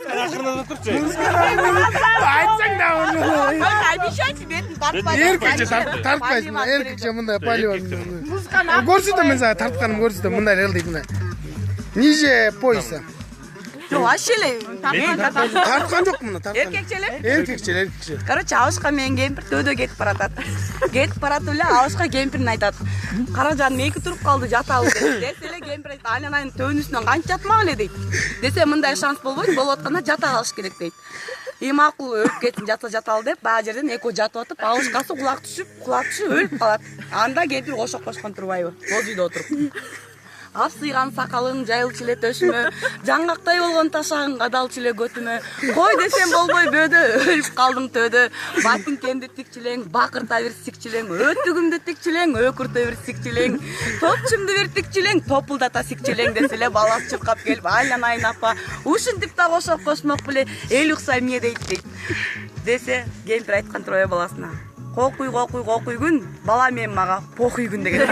Акырында турчу. Айтсаң да оны. Обещайте, бетин тартпай. Эркекче тартпайсың. Эркекче мындай полион. Көрсөтөм мен сага тартканым көрсөтөм. Мындай элдик мына. Ниже пояса. Жок, вообще эле. Тарткан жок мына, тарткан. Эркекчеле? Эркекче. Короче, Абышка менен кемпир төдө кетип баратат. Кетип баратып эле Абышка кемпирин айтат. Кара жаным эки туруп калды, жатабыз дейт. Десе эле кемпир айтат, айланайын төбөнүсүнөн канча жатмак эле дейт. Десе мындай шанс болбойт, болуп атканда жата калыш керек дейт. Макул өлүп кетсин, жаталы деп, баа жерден экөө жатып атып, Абышкасы кулап түшүп өлүп калат. Анда кемпир кошок кошкон турбайбы? Боз үйдө отуруп. Апсыйган сакалың жайылчу эле төшүмө, жаңгактай болгон ташагың кадалчу эле көтүмө. Кой десем болбой бөөдө, өлүп калдым төдө. Батинкемди тикчилең, бакырта бир сикчилең, өтүгүмдү тикчилең, өкүртө бир сикчилең, топчумду бир тикчилең, топулдата сикчилең десе эле баласы чуркап келип, айланайын апа, ушинтип да кошок кошмок беле, эл укса эмне дейт дейт. Десе, кемпир айткан турбайбы баласына. Кокуй күн, бала менен мага похуй күн деген.